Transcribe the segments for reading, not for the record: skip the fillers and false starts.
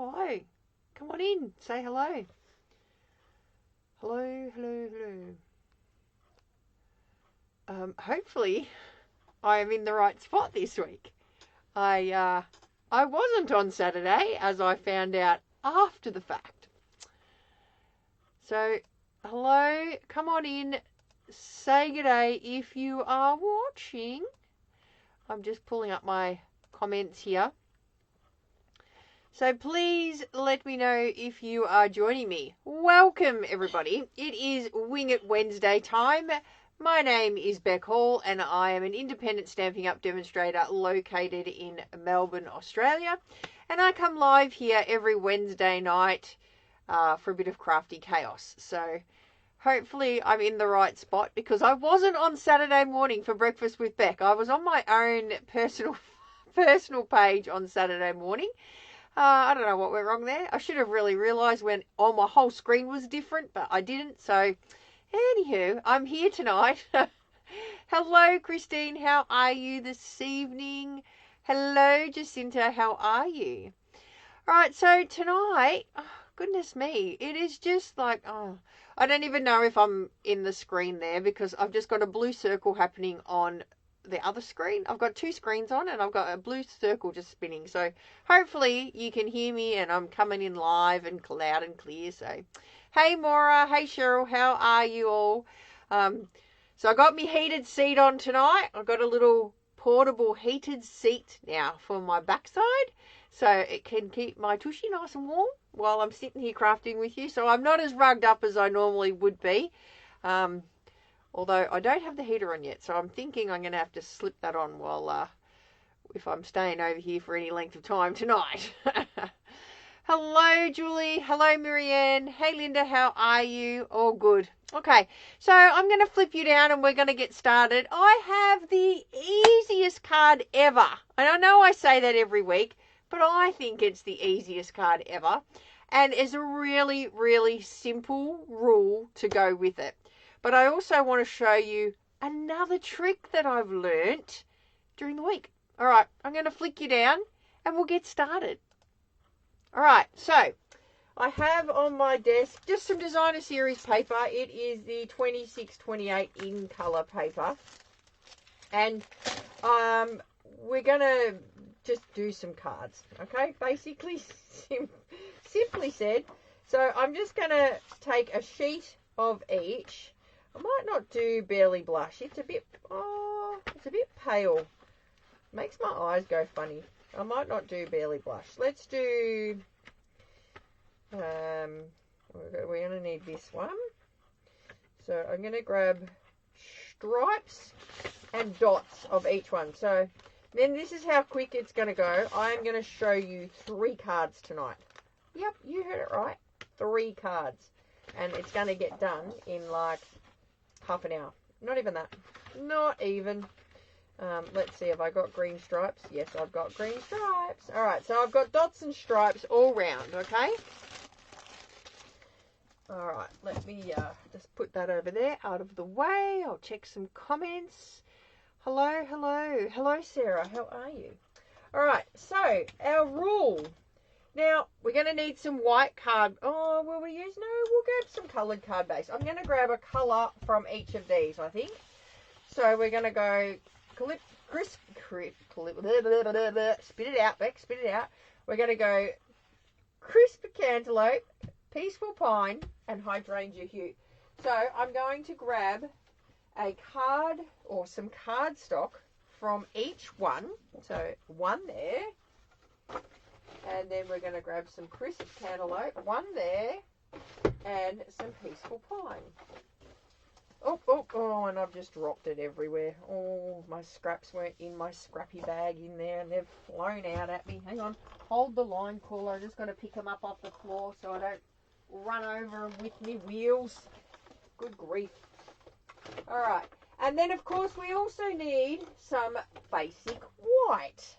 Hi. Come on in. Say hello. Hello, hello, hello. Hopefully I am in the right spot this week. I wasn't on Saturday, as I found out after the fact. So, hello, come on in, say good day if you are watching. I'm just pulling up my comments here. So please let me know if you are joining me. Welcome, everybody. It is Wing It Wednesday time. My name is Beck Hall, and I am an independent Stampin' Up! Demonstrator located in Melbourne, Australia. And I come live here every Wednesday night for a bit of crafty chaos. So hopefully I'm in the right spot, because I wasn't on Saturday morning for Breakfast with Beck. I was on my own personal page on Saturday morning. I don't know what went wrong there. I should have really realised when my whole screen was different, but I didn't. So, anywho, I'm here tonight. Hello, Christine. How are you this evening? Hello, Jacinta. How are you? All right, so tonight, oh, goodness me, it is just like, I don't even know if I'm in the screen there, because I've just got a blue circle happening on the other screen. I've got two screens on, and I've got a blue circle just spinning. So hopefully you can hear me, and I'm coming in live and loud and clear. So hey, Maura. Hey, Cheryl. How are you all? So I got my heated seat on tonight. I've got a little portable heated seat now for my backside, so it can keep my tushy nice and warm while I'm sitting here crafting with you. So I'm not as rugged up as I normally would be. Although I don't have the heater on yet, so I'm thinking I'm going to have to slip that on while, if I'm staying over here for any length of time tonight. Hello, Julie. Hello, Marianne. Hey, Linda. How are you? All good. Okay, so I'm going to flip you down and we're going to get started. I have the easiest card ever. And I know I say that every week, but I think it's the easiest card ever. And it's a really, really simple rule to go with it. But I also want to show you another trick that I've learnt during the week. All right, I'm going to flick you down and we'll get started. All right, so I have on my desk just some Designer Series paper. It is the 2628 in colour paper. And we're going to just do some cards, okay? Basically, simply said. So I'm just going to take a sheet of each. I might not do Barely Blush. It's a bit pale. Makes my eyes go funny. I might not do Barely Blush. Let's do, we're going to need this one. So I'm going to grab stripes and dots of each one. So then this is how quick it's going to go. I'm going to show you 3 cards tonight. Yep, you heard it right. 3 cards. And it's going to get done in like half an hour. Not even that. Not even. Let's see, have I got green stripes? Yes, I've got green stripes. All right, so I've got dots and stripes all round, okay? All right, let me just put that over there out of the way. I'll check some comments. Hello, hello. Hello, Sarah. How are you? All right, so our rule. Now, we're going to need some white card. Oh, will we use? No, we'll grab some coloured card base. I'm going to grab a colour from each of these, I think. So we're going to go spit it out, Beck, spit it out. We're going to go Crisp Cantaloupe, Peaceful Pine, and Hydrangea Hue. So I'm going to grab a card or some cardstock from each one. So one there. And then we're going to grab some Crisp Cantaloupe, one there, and some Peaceful Pine. Oh, and I've just dropped it everywhere. Oh, my scraps weren't in my scrappy bag in there, and they've flown out at me. Hang on, hold the line, caller. I'm just going to pick them up off the floor so I don't run over them with me wheels. Good grief. All right, and then, of course, we also need some basic white.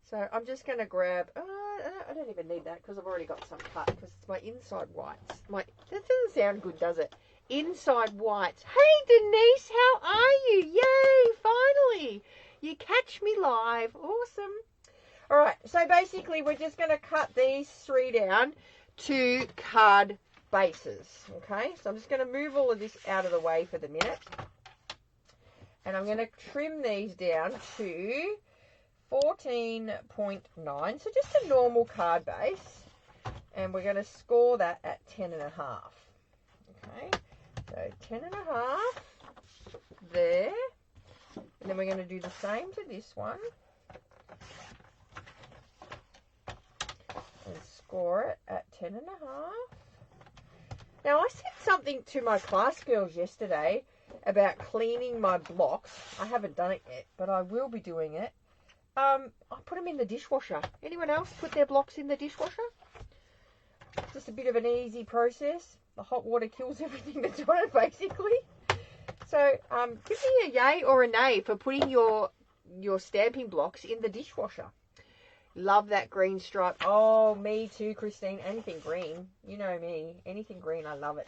So I'm just going to grab, I don't even need that because I've already got some cut because it's my inside whites. That doesn't sound good, does it? Inside whites. Hey, Denise, how are you? Yay, finally. You catch me live. Awesome. All right, so basically we're just going to cut these 3 down to card bases, okay? So I'm just going to move all of this out of the way for the minute. And I'm going to trim these down to 14.9, so just a normal card base. And we're going to score that at 10.5. Okay, so 10.5 there. And then we're going to do the same to this one. And score it at 10.5. Now, I said something to my class girls yesterday about cleaning my blocks. I haven't done it yet, but I will be doing it. I put them in the dishwasher. Anyone else put their blocks in the dishwasher? Just a bit of an easy process. The hot water kills everything that's on it, basically. So, give me a yay or a nay for putting your stamping blocks in the dishwasher. Love that green stripe. Oh, me too, Christine. Anything green. You know me. Anything green, I love it.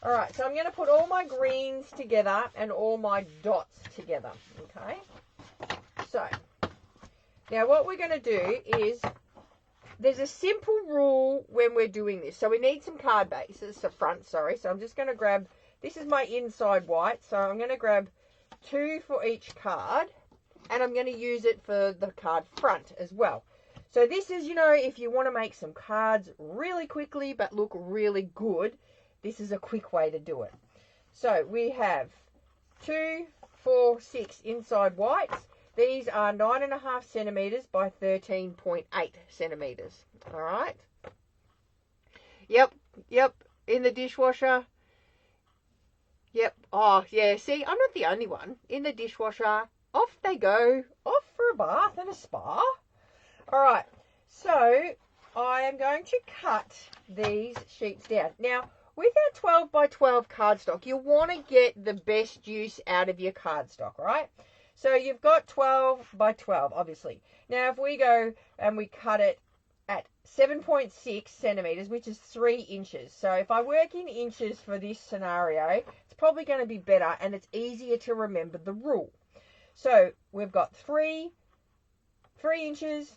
All right, so I'm going to put all my greens together and all my dots together, okay? So, now what we're going to do is, there's a simple rule when we're doing this. So we need some card bases, so I'm just going to grab, this is my inside white, so I'm going to grab 2 for each card, and I'm going to use it for the card front as well. So this is, you know, if you want to make some cards really quickly but look really good, this is a quick way to do it. So we have 2, 4, 6 inside whites. These are 9.5 centimetres by 13.8 centimetres. All right. Yep. In the dishwasher. Yep. Oh, yeah. See, I'm not the only one. In the dishwasher. Off they go. Off for a bath and a spa. All right. So I am going to cut these sheets down. Now, with our 12 by 12 cardstock, you want to get the best use out of your cardstock, right? So you've got 12 by 12, obviously. Now, if we go and we cut it at 7.6 centimetres, which is 3 inches. So if I work in inches for this scenario, it's probably going to be better and it's easier to remember the rule. So we've got 3 inches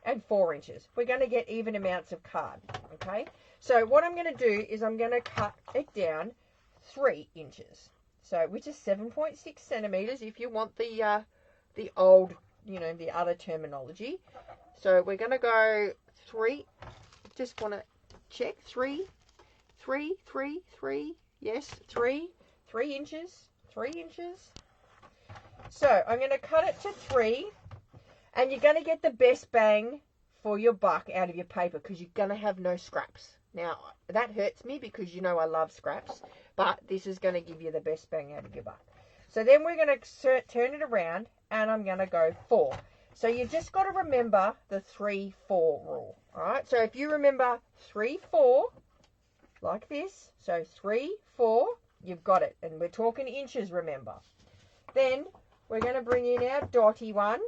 and 4 inches. We're going to get even amounts of card, okay? So what I'm going to do is I'm going to cut it down 3 inches. So, which is 7.6 centimetres if you want the old, you know, the other terminology. So we're going to go 3. Just want to check 3. Yes, 3 inches. 3 inches. So I'm going to cut it to 3. And you're going to get the best bang for your buck out of your paper because you're going to have no scraps. Now, that hurts me because you know I love scraps, but this is going to give you the best bang out of your buck. So then we're going to turn it around and I'm going to go 4. So you've just got to remember the 3-4 rule. All right, so if you remember 3-4, like this, so 3-4, you've got it. And we're talking inches, remember. Then we're going to bring in our dotty one.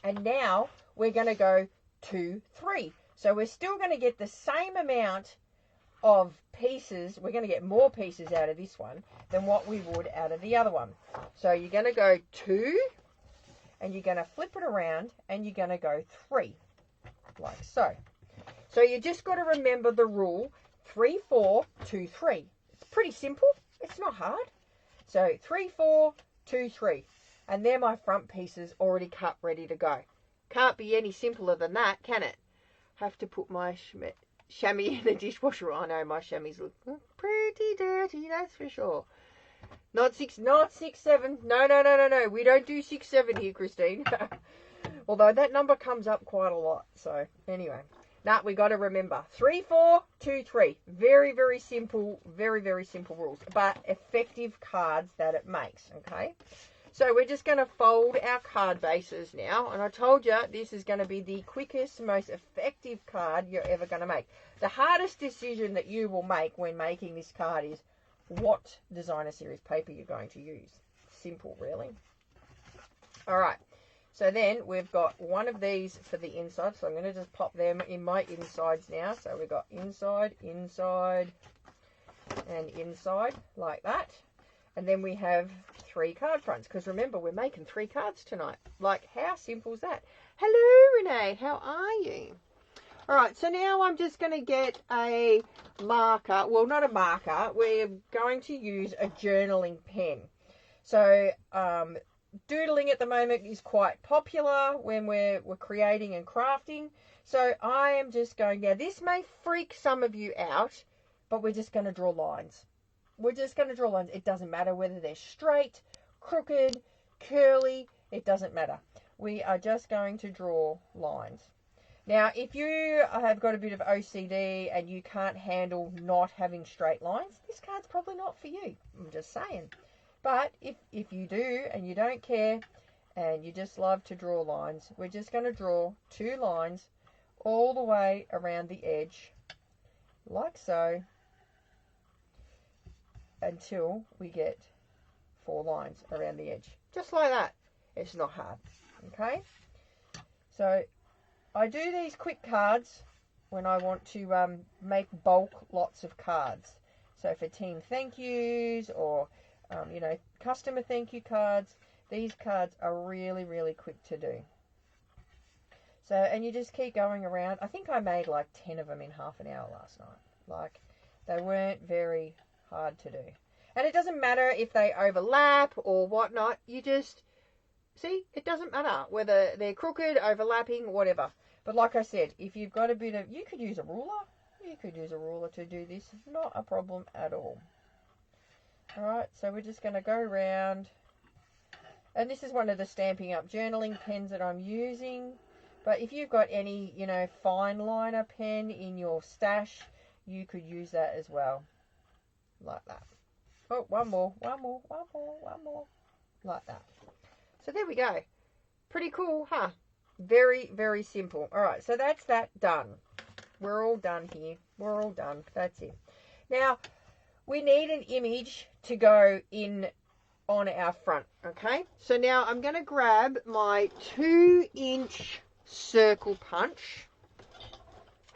And now we're going to go 2-3. So we're still going to get the same amount of pieces. We're going to get more pieces out of this one than what we would out of the other one. So you're going to go 2 and you're going to flip it around and you're going to go 3 like so. So you just got to remember the rule 3-4, 2-3. It's pretty simple. It's not hard. So 3-4, 2-3. And they're my front pieces already cut, ready to go. Can't be any simpler than that, can it? Have to put my chamois in the dishwasher. I know my chamois look pretty dirty, that's for sure. Not 6, 7. No. We don't do 6, 7 here, Christine. Although that number comes up quite a lot. So anyway, we got to remember 3-4, 2-3. Very, very simple. Very, very simple rules, but effective cards that it makes. Okay. So we're just going to fold our card bases now. And I told you this is going to be the quickest, most effective card you're ever going to make. The hardest decision that you will make when making this card is what designer series paper you're going to use. Simple, really. All right. So then we've got one of these for the inside. So I'm going to just pop them in my insides now. So we've got inside, inside, and inside like that. And then we have 3 card fronts, because remember, we're making 3 cards tonight. Like, how simple is that? Hello, Renee. How are you? All right, so now I'm just going to get a marker. Well, not a marker. We're going to use a journaling pen. So doodling at the moment is quite popular when we're creating and crafting. So I am just going, now this may freak some of you out, but we're just going to draw lines. We're just going to draw lines. It doesn't matter whether they're straight, crooked, curly. It doesn't matter. We are just going to draw lines. Now, if you have got a bit of OCD and you can't handle not having straight lines, this card's probably not for you. I'm just saying. But if you do and you don't care and you just love to draw lines, we're just going to draw 2 lines all the way around the edge, like so, until we get 4 lines around the edge. Just like that. It's not hard. Okay? So I do these quick cards when I want to make bulk lots of cards. So for team thank yous or, you know, customer thank you cards, these cards are really, really quick to do. So, and you just keep going around. I think I made like 10 of them in half an hour last night. Like, they weren't very hard to do. And it doesn't matter if they overlap or whatnot. You just, see, it doesn't matter whether they're crooked, overlapping, whatever. But like I said, if you've got a bit of, you could use a ruler. You could use a ruler to do this. Not a problem at all. Alright, so we're just going to go around. And this is one of the Stampin' Up! Journaling pens that I'm using. But if you've got any, you know, fine liner pen in your stash, you could use that as well. Like that. Oh, one more. Like that. So there we go. Pretty cool, huh? Very, very simple. All right, so that's that done. We're all done here. We're all done. That's it. Now, we need an image to go in on our front, okay? So now I'm going to grab my 2-inch circle punch.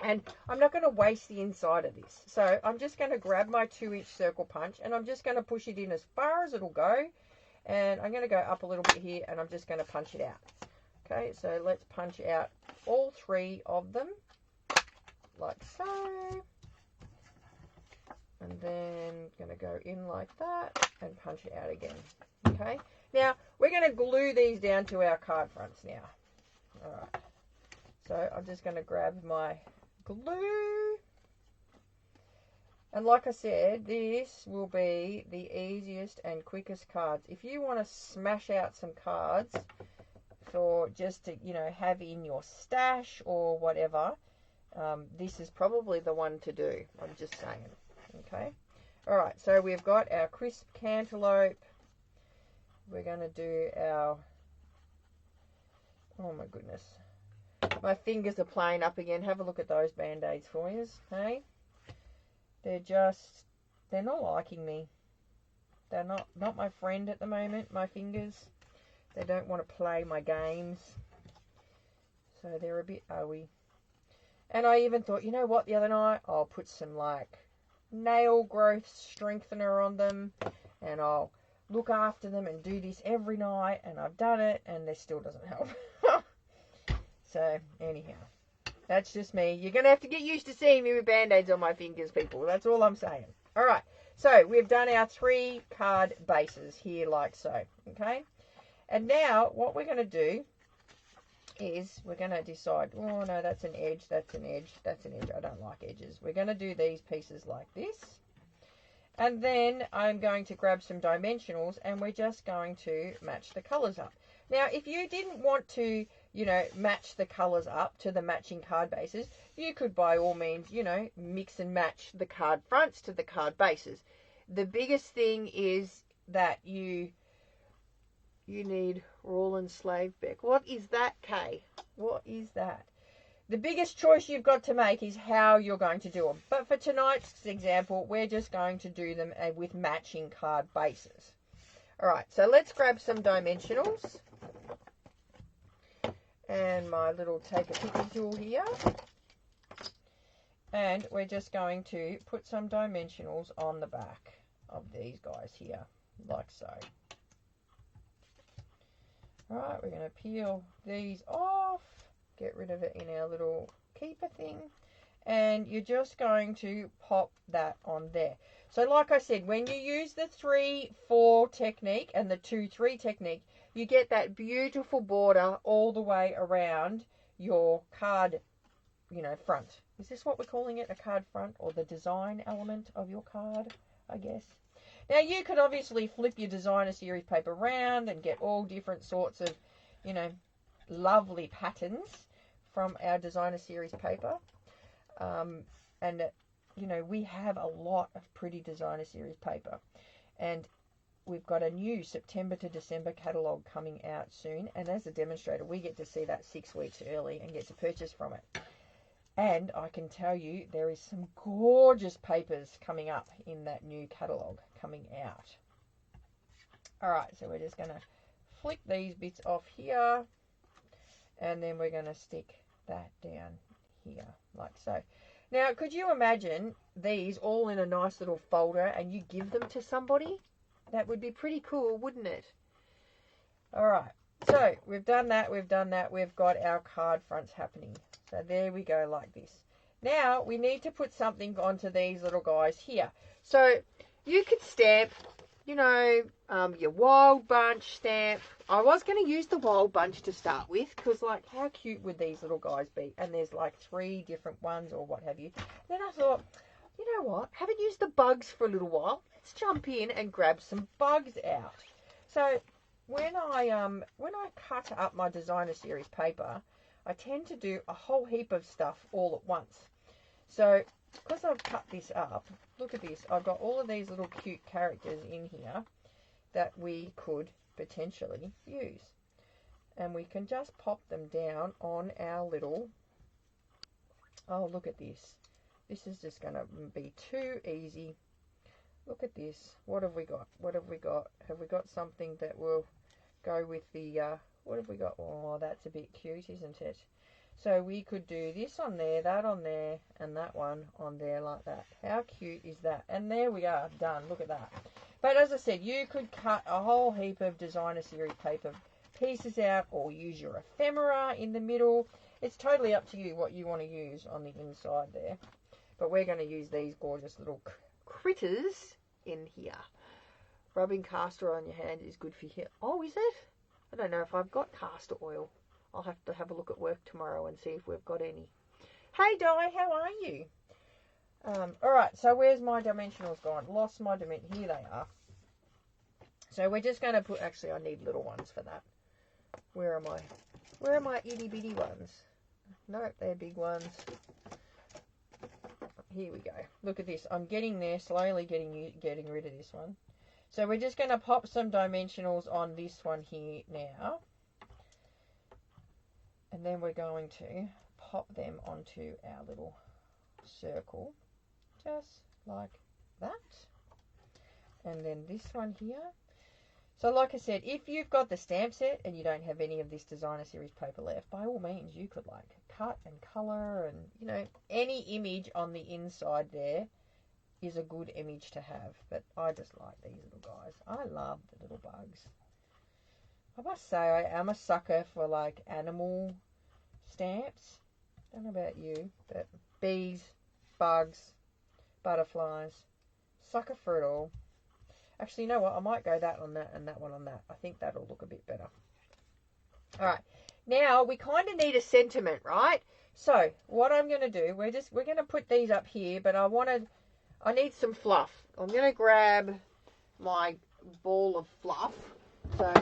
And I'm not going to waste the inside of this. So I'm just going to grab my 2-inch circle punch and I'm just going to push it in as far as it'll go. And I'm going to go up a little bit here and I'm just going to punch it out. Okay, so let's punch out all 3 of them. Like so. And then going to go in like that and punch it out again. Okay, now we're going to glue these down to our card fronts now. All right, so I'm just going to grab my glue, and like I said, this will be the easiest and quickest cards. If you want to smash out some cards for just to, you know, have in your stash or whatever, this is probably the one to do. I'm just saying. Okay, all right, so we've got our crisp cantaloupe. We're going to do our, oh my goodness, my fingers are playing up again. Have a look at those band-aids for you, hey? They're not liking me. They're not my friend at the moment, my fingers. They don't want to play my games. So they're a bit owy. And I even thought, you know what, the other night, I'll put some, like, nail growth strengthener on them. And I'll look after them and do this every night. And I've done it, and this still doesn't help. So, anyhow, that's just me. You're going to have to get used to seeing me with band-aids on my fingers, people. That's all I'm saying. All right, so we've done our 3 card bases here like so, okay? And now what we're going to do is we're going to decide, oh, no, that's an edge, that's an edge, that's an edge. I don't like edges. We're going to do these pieces like this. And then I'm going to grab some dimensionals and we're just going to match the colours up. Now, if you didn't want to, you know, match the colours up to the matching card bases, you could by all means, you know, mix and match the card fronts to the card bases. The biggest thing is that you need Roland Slavebeck. What is that, Kay? What is that? The biggest choice you've got to make is how you're going to do them. But for tonight's example, we're just going to do them with matching card bases. All right, so let's grab some dimensionals. And my little take a picture tool here. And we're just going to put some dimensionals on the back of these guys here. like so. Alright, we're going to peel these off, get rid of it in our little keeper thing, and you're just going to pop that on there. So like I said, when you use the 3-4 technique and the 2-3 technique, you get that beautiful border all the way around your card, you know, front. Is this what we're calling it, a card front, or the design element of your card, I guess? Now, you could obviously flip your designer series paper around and get all different sorts of, you know, lovely patterns from our designer series paper. And, you know, we have a lot of pretty designer series paper. And we've got a new September to December catalogue coming out soon. And as a demonstrator, we get to see that 6 weeks early and get to purchase from it. And I can tell you there is some gorgeous papers coming up in that new catalogue coming out. Alright, so we're just going to flick these bits off here. And then we're going to stick that down here, like so. Now, could you imagine these all in a nice little folder and you give them to somebody? That would be pretty cool, wouldn't it? Alright, so we've done that, we've got our card fronts happening. So there we go, like this. Now, we need to put something onto these little guys here. So, you could stamp, you know, your Wild Bunch stamp. I was going to use the Wild Bunch to start with, because, like, how cute would these little guys be? And there's, like, 3 different ones or what have you. Then I thought, you know what? Haven't used the bugs for a little while. Let's jump in and grab some bugs out. So, when I cut up my designer series paper, I tend to do a whole heap of stuff all at once. So, because I've cut this up, look at this. I've got all of these little cute characters in here that we could potentially use. And we can just pop them down on our little... Oh, look at this. This is just going to be too easy. Look at this. What have we got? What have we got? Have we got something that will go with the... what have we got? Oh, that's a bit cute, isn't it? So we could do this on there, that on there, and that one on there like that. How cute is that? And there we are, done. Look at that. But as I said, you could cut a whole heap of designer series paper pieces out or use your ephemera in the middle. It's totally up to you what you want to use on the inside there. But we're going to use these gorgeous little critters in here. Rubbing castor on your hand is good for you. Oh, is it? I don't know if I've got castor oil. I'll have to have a look at work tomorrow and see if we've got any. Hey, Di, how are you? Alright, so where's my dimensionals gone? Lost my dimension. Here they are. So we're just going to put... Actually, I need little ones for that. Where am I? Where are my itty-bitty ones? Nope, they're big ones. Here we go. Look at this. I'm getting there, slowly getting rid of this one. So we're just going to pop some dimensionals on this one here now. And then we're going to pop them onto our little circle. Just like that. And then this one here. So like I said, if you've got the stamp set and you don't have any of this designer series paper left, by all means you could like cut and colour and, you know, any image on the inside there is a good image to have. But I just like these little guys. I love the little bugs. I must say I am a sucker for like animal stamps. Don't know about you, but bees, bugs, butterflies, sucker for it all. Actually, you know what? I might go that on that and that one on that. I think that'll look a bit better. Alright, now we kind of need a sentiment, right? So what I'm going to do, we're going to put these up here, but I need some fluff. I'm going to grab my ball of fluff. So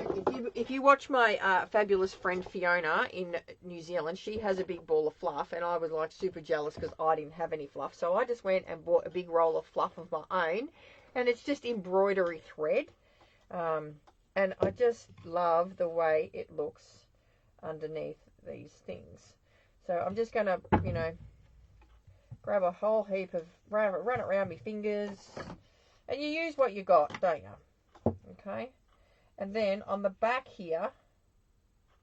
if you watch my fabulous friend Fiona in New Zealand, she has a big ball of fluff, and I was like super jealous because I didn't have any fluff. So I just went and bought a big roll of fluff of my own, and it's just embroidery thread. And I just love the way it looks underneath these things. So I'm just going to, you know, grab a whole heap of, run it around my fingers. And you use what you got, don't you? Okay. And then on the back here,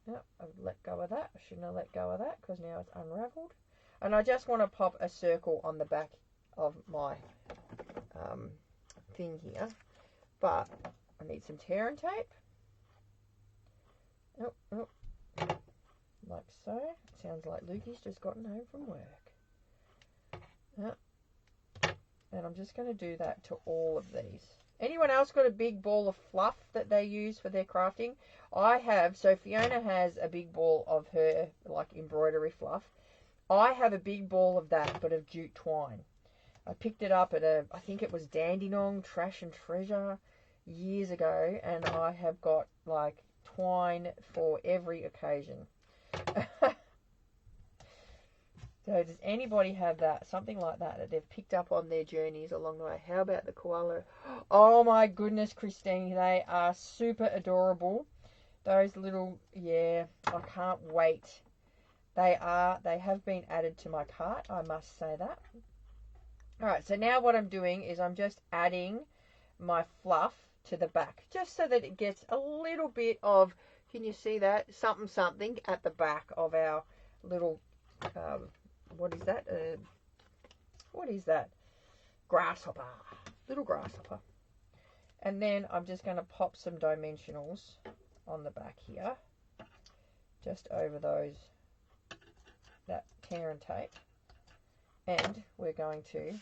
oh, I've let go of that. I shouldn't have let go of that because now it's unraveled. And I just want to pop a circle on the back of my thing here. But I need some tear and tape. Oh, like so. Sounds like Lukey's just gotten home from work. And I'm just going to do that to all of these. Anyone else got a big ball of fluff that they use for their crafting? I have. So Fiona has a big ball of her like embroidery fluff. I have a big ball of that, but of jute twine. I picked it up at I think it was Dandenong Trash and Treasure years ago, and I have got like twine for every occasion. So does anybody have that, something like that they've picked up on their journeys along the way? How about the koala? Oh my goodness, Christine, they are super adorable. Those little, yeah, I can't wait. They have been added to my cart, I must say that. Alright, so now what I'm doing is I'm just adding my fluff to the back, just so that it gets a little bit of, can you see that? Something at the back of our little, what is that? What is that? Grasshopper. Little grasshopper. And then I'm just going to pop some dimensionals on the back here, just over that tear and tape. And we're going to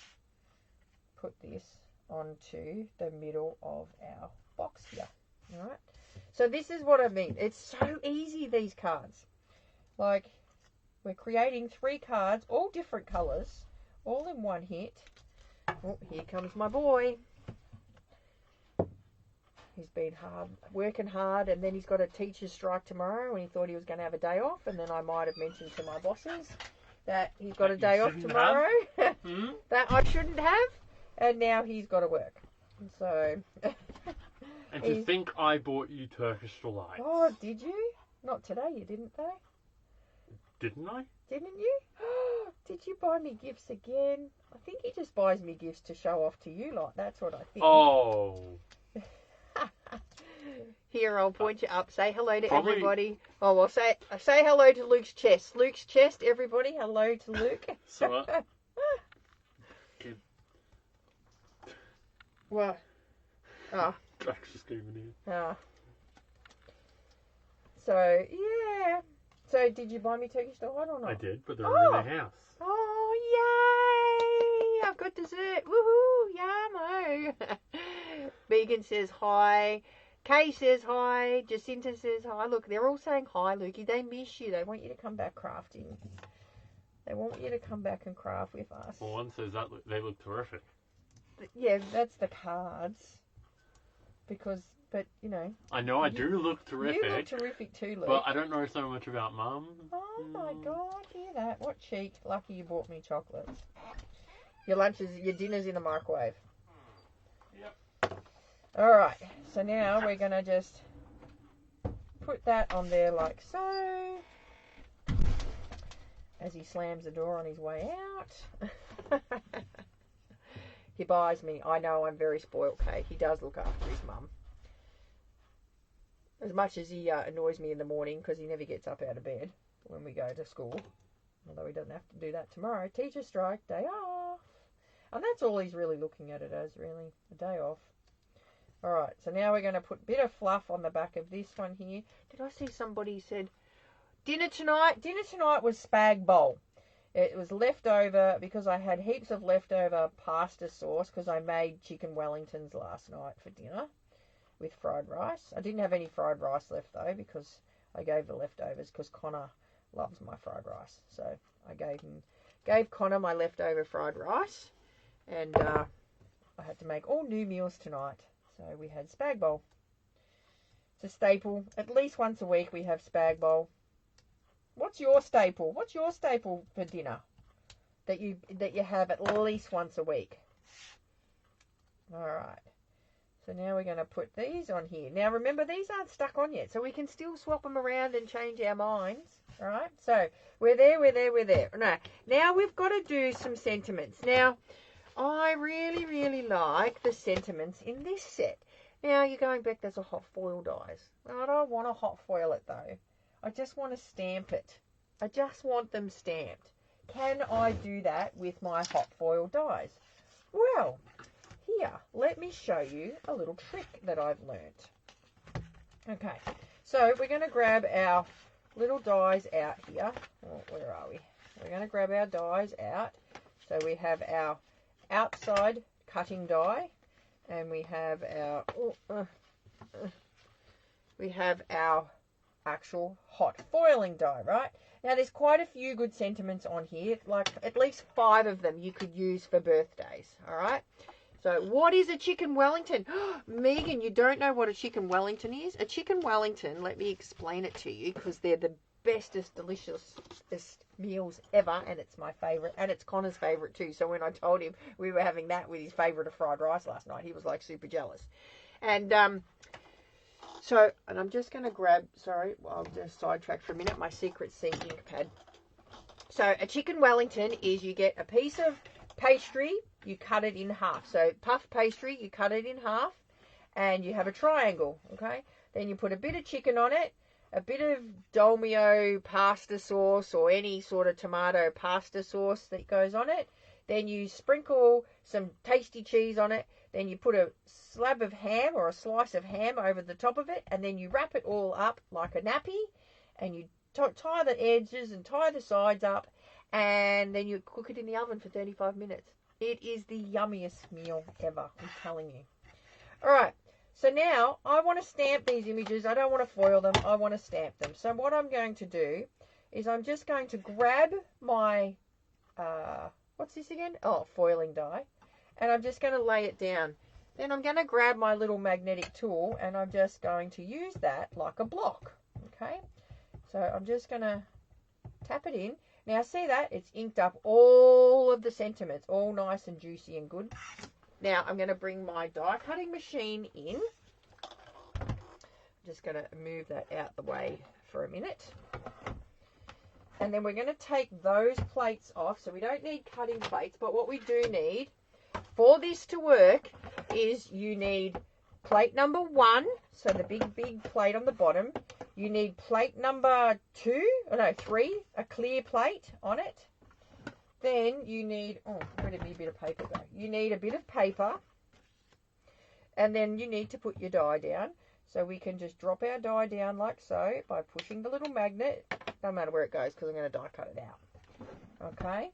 put this onto the middle of our box here. All right. So this is what I mean. It's so easy, these cards. Like, we're creating 3 cards, all different colours, all in one hit. Oh, here comes my boy. He's been working hard, and then he's got a teacher's strike tomorrow, and he thought he was going to have a day off, and then I might have mentioned to my bosses that he's got a day off tomorrow that I shouldn't have, and now he's got to work. And so... and to think I bought you Turkish delights. Oh, did you? Not today, you didn't, though. Didn't I? Didn't you? Did you buy me gifts again? I think he just buys me gifts to show off to you, like, that's what I think. Oh. Here, I'll point you up. Say hello to everybody. Oh, well, say hello to Luke's chest. Luke's chest, everybody. Hello to Luke. So, What? Oh. Drax just came in here. Oh. So, yeah. So, did you buy me Turkish delight or not? I did, but they're already in the house. Oh, yay! I've got dessert. Woohoo! Yamo! Megan says hi. Kay says hi. Jacinta says hi. Look, they're all saying hi, Lukey. They miss you. They want you to come back crafting. They want you to come back and craft with us. Well, one says that they look terrific. Yeah, that's the cards. But, you know. I know I do look terrific. You look terrific too, Luke. But I don't know so much about Mum. Oh my God, hear that? What cheek. Lucky you bought me chocolates. Your dinner's in the microwave. Yep. Alright, so now we're going to just put that on there like so. As he slams the door on his way out. He buys me. I know I'm very spoiled, Kate. He does look after his mum. As much as he annoys me in the morning because he never gets up out of bed when we go to school. Although he doesn't have to do that tomorrow. Teacher strike, day off. And that's all he's really looking at it as, really. A day off. Alright, so now we're going to put a bit of fluff on the back of this one here. Did I see somebody said, dinner tonight? Dinner tonight was spag bowl. It was leftover because I had heaps of leftover pasta sauce because I made chicken Wellingtons last night for dinner with fried rice. I didn't have any fried rice left though because I gave the leftovers because Connor loves my fried rice. So I gave Connor my leftover fried rice, and I had to make all new meals tonight. So we had spag bowl. It's a staple. At least once a week we have spag bowl. What's your staple? What's your staple for dinner that you have at least once a week? All right. So now we're going to put these on here. Now remember, these aren't stuck on yet, so we can still swap them around and change our minds. All right. So we're there. Now we've got to do some sentiments. Now I really, really like the sentiments in this set. Now you're going back. There's a hot foil dies. I don't want to hot foil it though. I just want to stamp it. I just want them stamped. Can I do that with my hot foil dies? Well, here, let me show you a little trick that I've learnt. Okay, so we're going to grab our little dies out here. Oh, where are we? We're going to grab our dies out. So we have our outside cutting die, and we have our actual hot foiling die, right? Now there's quite a few good sentiments on here, like at least 5 of them you could use for birthdays, all right? So what is a chicken Wellington? Megan, you don't know what a chicken Wellington is? A chicken Wellington, let me explain it to you, because they're the bestest, deliciousest meals ever, and it's my favourite, and it's Connor's favourite too. So when I told him we were having that with his favourite of fried rice last night, he was like super jealous. And so, and I'm just going to grab, sorry, I'll just sidetrack for a minute, my Secret C ink pad. So a chicken Wellington is you get a piece of pastry, you cut it in half. So puff pastry, you cut it in half, and you have a triangle, okay? Then you put a bit of chicken on it, a bit of Dolmio pasta sauce or any sort of tomato pasta sauce that goes on it. Then you sprinkle some tasty cheese on it. Then you put a slab of ham or a slice of ham over the top of it, and then you wrap it all up like a nappy, and you tie the edges and tie the sides up, and then you cook it in the oven for 35 minutes. It is the yummiest meal ever, I'm telling you. All right, so now I want to stamp these images. I don't want to foil them. I want to stamp them. So what I'm going to do is I'm just going to grab my, what's this again? Oh, foiling die. And I'm just going to lay it down. Then I'm going to grab my little magnetic tool, and I'm just going to use that like a block, okay? So I'm just going to tap it in. Now see that? It's inked up all of the sentiments, all nice and juicy and good. Now I'm going to bring my die cutting machine in. I'm just going to move that out the way for a minute. And then we're going to take those plates off. So we don't need cutting plates, but what we do need for this to work is you need plate number 1, so the big plate on the bottom. You need plate number 3, a clear plate on it. Then you need, where did a bit of paper go? You need a bit of paper, and then you need to put your die down. So we can just drop our die down like so by pushing the little magnet. No matter where it goes, because I'm going to die cut it out. Okay.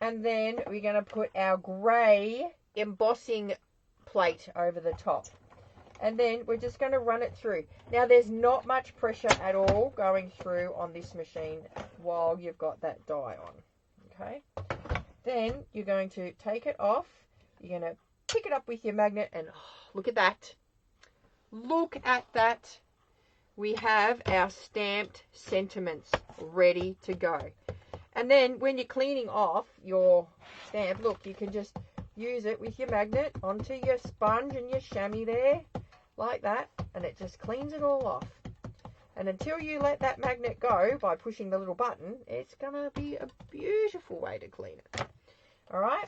And then we're going to put our grey embossing plate over the top. And then we're just going to run it through. Now, there's not much pressure at all going through on this machine while you've got that die on. Okay? Then you're going to take it off. You're going to pick it up with your magnet, and look at that. Look at that. We have our stamped sentiments ready to go. And then when you're cleaning off your stamp, look, you can just use it with your magnet onto your sponge and your chamois there, like that, and it just cleans it all off. And until you let that magnet go by pushing the little button, it's going to be a beautiful way to clean it. All right?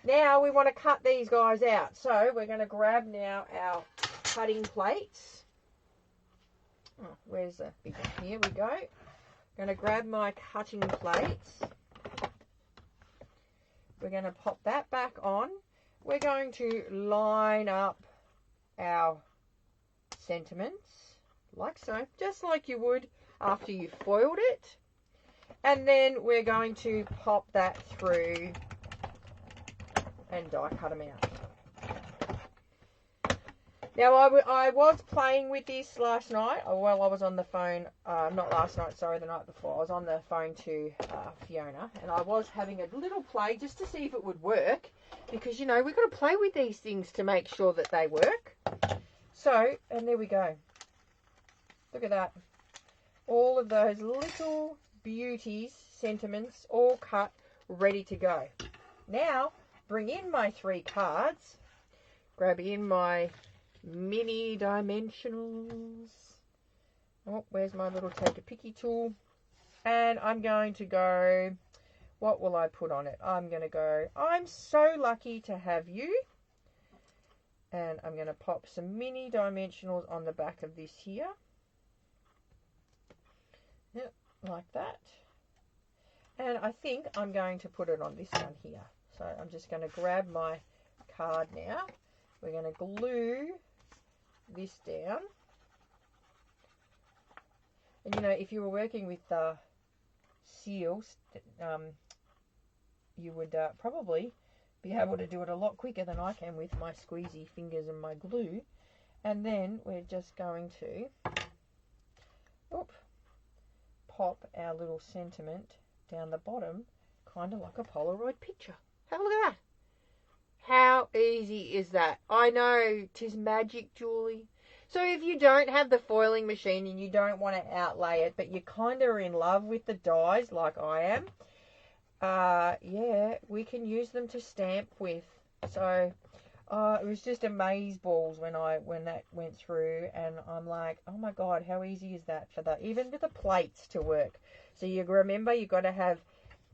Now we want to cut these guys out. So we're going to grab now our cutting plates. Oh, where's the big one? Here we go. Going to grab my cutting plates. We're going to pop that back on. We're going to line up our sentiments like so, just like you would after you foiled it. And then we're going to pop that through and die cut them out. Now, I was playing with this last night. Well, I was on the phone, not last night, sorry, the night before. I was on the phone to Fiona, and I was having a little play just to see if it would work, because, you know, we've got to play with these things to make sure that they work. So, and there we go. Look at that. All of those little beauties, sentiments, all cut, ready to go. Now, bring in my 3 cards, grab in my mini dimensionals. Oh, where's my little take a picky tool? And I'm going to go, what will I put on it? I'm going to go, I'm so lucky to have you. And I'm going to pop some mini dimensionals on the back of this here. Yep, like that. And I think I'm going to put it on this one here. So I'm just going to grab my card now. We're going to glue this down. And, you know, if you were working with seals, you would probably be able to do it a lot quicker than I can with my squeezy fingers and my glue. And then we're just going to pop our little sentiment down the bottom, kind of like a Polaroid picture. Have a look at that. How easy is that? I know, 'tis magic, Julie. So if you don't have the foiling machine and you don't want to outlay it, but you kind of are in love with the dies like I am, yeah, we can use them to stamp with. So it was just amazeballs when that went through, and I'm like, oh my God, how easy is that for even with the plates to work? So you remember, you got to have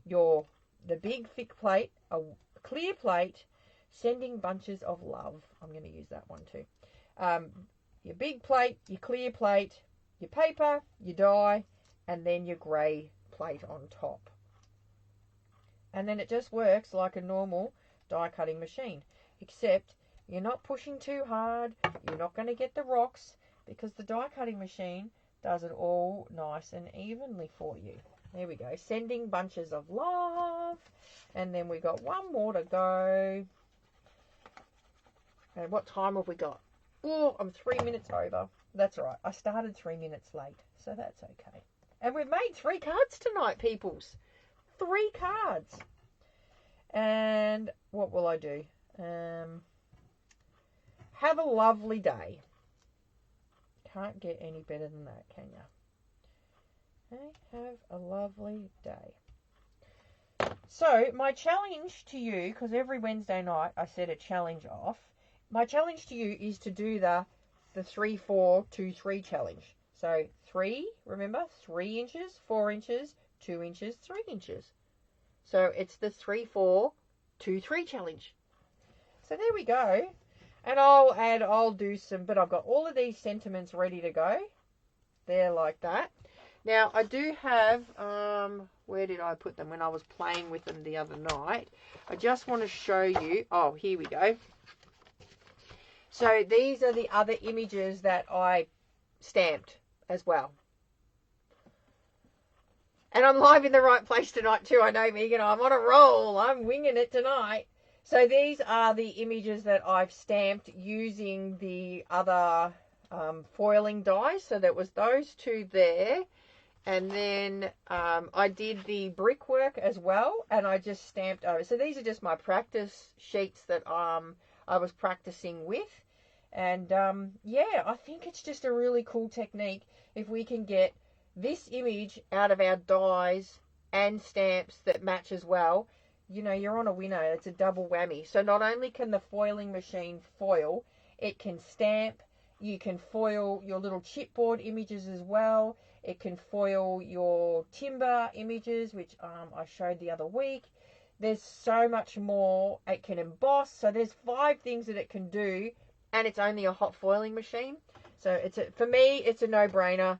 the big thick plate, a clear plate, sending bunches of love. I'm going to use that one too. Your big plate, your clear plate, your paper, your die, and then your grey plate on top. And then it just works like a normal die cutting machine, except you're not pushing too hard. You're not going to get the rocks because the die cutting machine does it all nice and evenly for you. There we go, sending bunches of love. And then we got one more to go. And what time have we got? Oh, I'm 3 minutes over. That's right, I started 3 minutes late, so that's okay. And we've made 3 cards tonight, peoples. 3 cards. And what will I do? Have a lovely day. Can't get any better than that, can you? Okay, have a lovely day. So my challenge to you, because every Wednesday night I set a challenge off, my challenge to you is to do the 3, 4, 2, 3 challenge. So 3, remember, 3 inches, 4 inches, 2 inches, 3 inches. So it's the 3, 4, 2, 3 challenge. So there we go. And I'll do some, but I've got all of these sentiments ready to go. They're like that. Now I do have, where did I put them when I was playing with them the other night? I just want to show you, oh, here we go. So these are the other images that I stamped as well. And I'm live in the right place tonight too. I know, Megan, I'm on a roll. I'm winging it tonight. So these are the images that I've stamped using the other foiling dies. So that was those 2 there. And then I did the brickwork as well. And I just stamped over. So these are just my practice sheets that I was practicing with. And yeah, I think it's just a really cool technique if we can get this image out of our dies and stamps that match as well. You know, you're on a winner. It's a double whammy. So not only can the foiling machine foil, it can stamp. You can foil your little chipboard images as well. It can foil your timber images, which I showed the other week. There's so much more. It can emboss. So there's 5 things that it can do, and it's only a hot foiling machine. So for me, it's a no-brainer.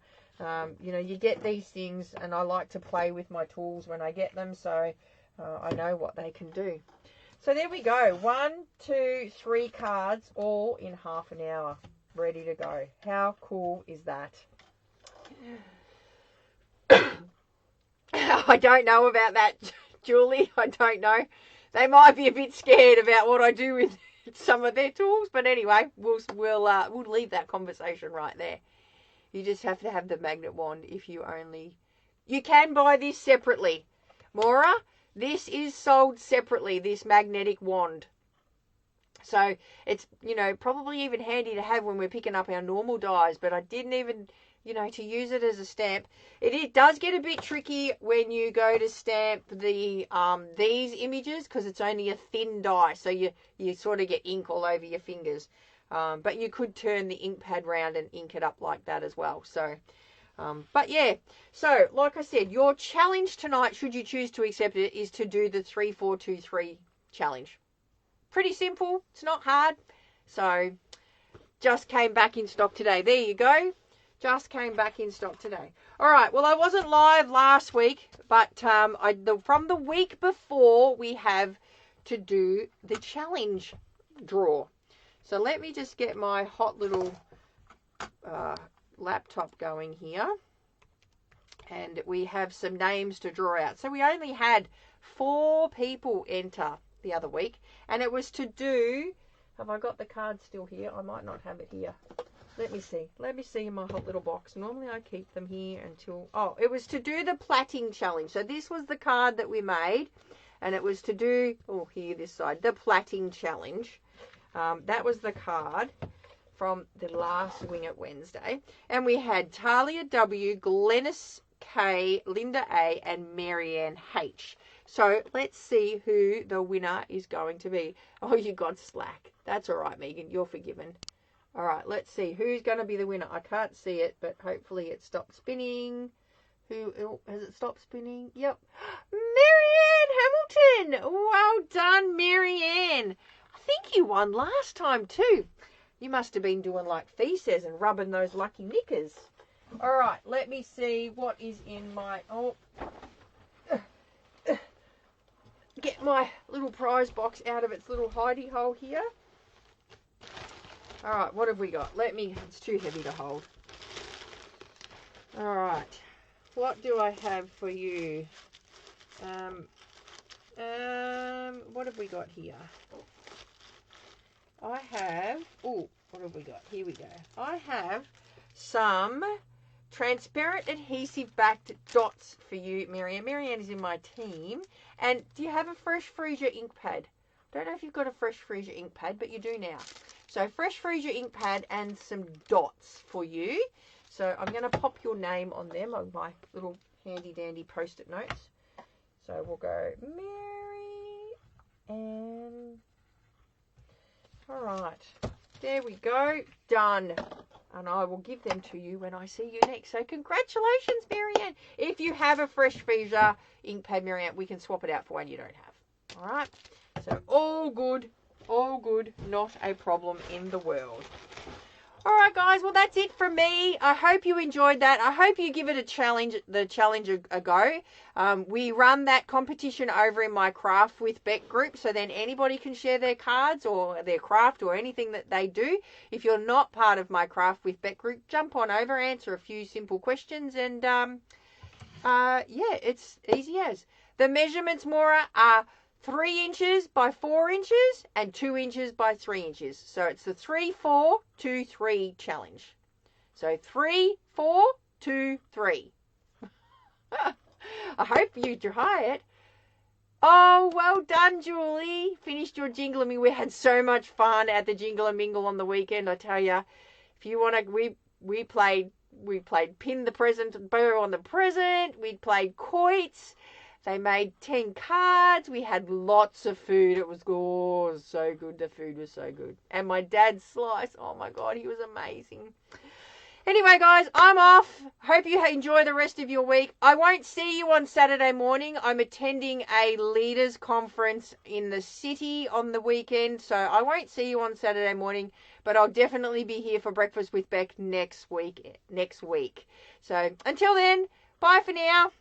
You know, you get these things, and I like to play with my tools when I get them, so I know what they can do. So there we go. 1, 2, 3 cards, all in half an hour, ready to go. How cool is that? I don't know about that, Julie. I don't know. They might be a bit scared about what I do with some of their tools, but anyway, we'll leave that conversation right there. You just have to have the magnet wand if you only... You can buy this separately. Maura, this is sold separately, this magnetic wand. So it's, you know, probably even handy to have when we're picking up our normal dies, but I didn't even, you know, to use it as a stamp. It does get a bit tricky when you go to stamp the these images, because it's only a thin die, so you sort of get ink all over your fingers. But you could turn the ink pad round and ink it up like that as well. So, but yeah. So, like I said, your challenge tonight, should you choose to accept it, is to do the 3, 4, 2, 3 challenge. Pretty simple. It's not hard. So, just came back in stock today. There you go. Just came back in stock today. All right. Well, I wasn't live last week, but from the week before, we have to do the challenge. draw. So let me just get my hot little laptop going here. And we have some names to draw out. So we only had 4 people enter the other week. And it was to do... Have I got the card still here? I might not have it here. Let me see. Let me see in my hot little box. Normally I keep them here until... Oh, it was to do the plaiting challenge. So this was the card that we made. And it was to do... Oh, here, this side. The plaiting challenge. That was the card from the last Wing It Wednesday. And we had Talia W, Glennis K, Linda A, and Marianne H. So let's see who the winner is going to be. Oh, you got slack. That's all right, Megan. You're forgiven. All right, let's see who's going to be the winner. I can't see it, but hopefully it stopped spinning. Has it stopped spinning? Yep. Marianne Hamilton. Well done, Marianne. I think you won last time too. You must have been doing like Fee says and rubbing those lucky knickers. All right, let me see what is in my... Oh, get my little prize box out of its little hidey hole here. All right, what have we got? It's too heavy to hold. All right, what do I have for you? What have we got here? I have, what have we got? Here we go. I have some transparent adhesive backed dots for you, Marianne. Marianne is in my team. And do you have a Fresh Freesia ink pad? Don't know if you've got a Fresh Freesia ink pad, but you do now. So Fresh Freesia ink pad and some dots for you. So I'm going to pop your name on them on my little handy dandy post-it notes. So we'll go Marianne. All right, there we go, done. And I will give them to you when I see you next. So congratulations, Marianne. If you have a Fresh Freesia ink pad, Marianne, we can swap it out for one you don't have. All right, so all good, not a problem in the world. All right, guys, well, that's it from me. I hope you enjoyed that. I hope you give it the challenge a go. We run that competition over in my Craft with Beck group, so then anybody can share their cards or their craft or anything that they do. If you're not part of my Craft with Beck group, jump on over, answer a few simple questions, and yeah, it's easy as. The measurements, Maura, are 3 inches by 4 inches and 2 inches by 3 inches. So it's the 3, 4, 2, 3 challenge. So 3, 4, 2, 3. I hope you try it. Oh, well done, Julie. Finished your Jingle and Mingle. We had so much fun at the Jingle and Mingle on the weekend, I tell you. If you want to, we played Pin the Present, Bow on the Present. We played Quoits. They made 10 cards. We had lots of food. It was so good. The food was so good. And my dad's slice, oh my God, he was amazing. Anyway, guys, I'm off. Hope you enjoy the rest of your week. I won't see you on Saturday morning. I'm attending a leaders conference in the city on the weekend, so I won't see you on Saturday morning, but I'll definitely be here for Breakfast with Beck next week. So until then, bye for now.